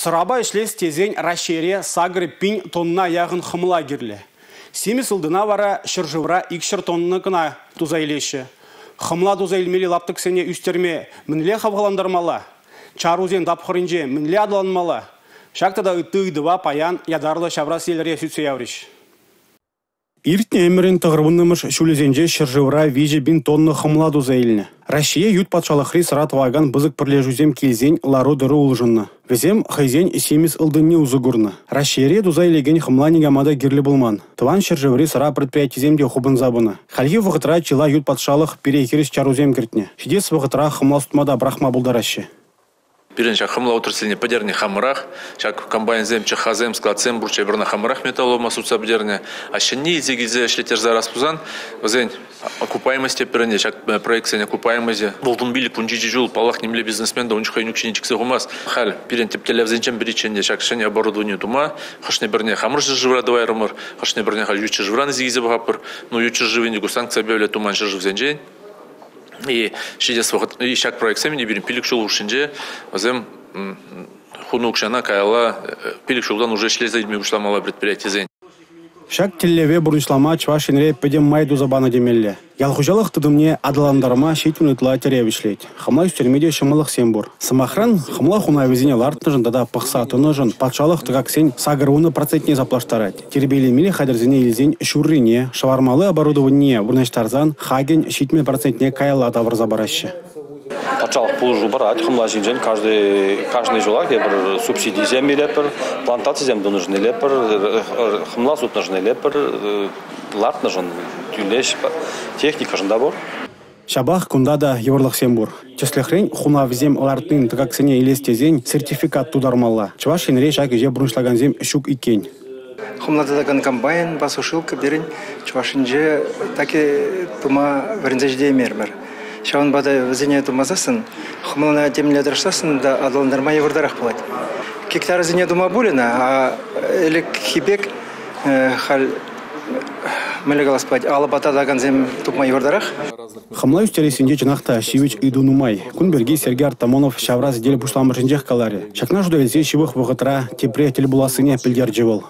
Сыраба ішлес тезен рашере сагры пин тонна яғын хымыла керлі. Семес ылдына вара шыржывра икшір тонны кына тузайлеші. Хымла тузайлмелі лаптық сене үстерме мінле хавғаландармала. Чарузен дапқырынже мінле адыланмала. Шақтада үттігдіва паян ядарлы шавра селере сүтсе явриш. Иртне әмірін тұғырбынымыш шүлізенже шыржывра вежі бин тонны хымла тузайліне. Россия ют патшалықри саратваган бызык пірлежузем келзен лару дыры улжынны. Везем хайзен семес ылдынне узыгурны. Россия тузайлеген хымла негамада герлі болман. Тыван шыржыври сара предприятиземде хубын забыны. Хальги вғытра чила ют патшалық перекеріс чарузем кіртне. Шидес вғытра хымла стумада брахма булдарашы. Бірінші хымла отырсыне падерне хамырах, шак комбайнзем, чахазем, складсем, бурчай бірна хамырах металлома сутса бдерне. А шенни изегизе шлетер зараз пузан, вазень окупаемости перене, шак проекция окупаемости. Волдунбили пунджиджи жул, палах немле бизнесмен, да унчха юнукшини чиксе гумас. Халь, перен тептеле взенчем бериченде, шак шене оборудование тума, хашне бірне хамыр живра давай румыр, хашне бірне халь ючи живра изегизе бахапыр, ну ючи живенегу санкция объявля туман жив взенчень. И сейчас вот и шаг проекта не берем пилик шел ушинже, возем хунукшана кайла пилик шелдан уже шли за людьми ушла мало предприятие зень. Шак телеве бурнышлама чвашинре педем майду забана демелле. Ялхужалых тыдымне адаландарма шейтін ütла теревишлейт. Хамла үстермеде шымылық сембур. Самахран хамла хуна везене лартныжын дада пықсатыныжын патшалық тыгаксен сагыруны процентне заплаштарать. Тербелемеле хадырзене елзен шуррине, шавармалы оборудование бурнаштарзан хаген шейтмен процентне кайла тавр забараще. Патшалық бұл жыл барады, хымла жинжен каждый жылақ бір субсидий земі лепір, плантация земді нужны лепір, хымла суд нужны лепір, ларт нужын тюлеш, техника жында бұр. Шабах кундада еврлық сембур. Чеслехрен хуна взем лартын тыгаксене елестезен сертификат тудармалла. Чвашинре шак же бурншлаган зем шук икен. Хумладаган комбайн, басушилка берін, чвашинже таки тума варензажде мермер. Шауын бада візіне думазасын, хумылына темле дұршасын да адылындарма евырдарақ болады. Кектары зіне дума булина, а элек хибек хал мүлігалас болады. Алы батадаган зем тупма евырдарақ. Хамла үстересінде жинақта шивич иду нумай. Күнберге Сергей Артамонов шавраз делі пушламыр жинжех калари. Шакна жуда елзе шивых вғытра тепре телбуласыне пілдер жевыл.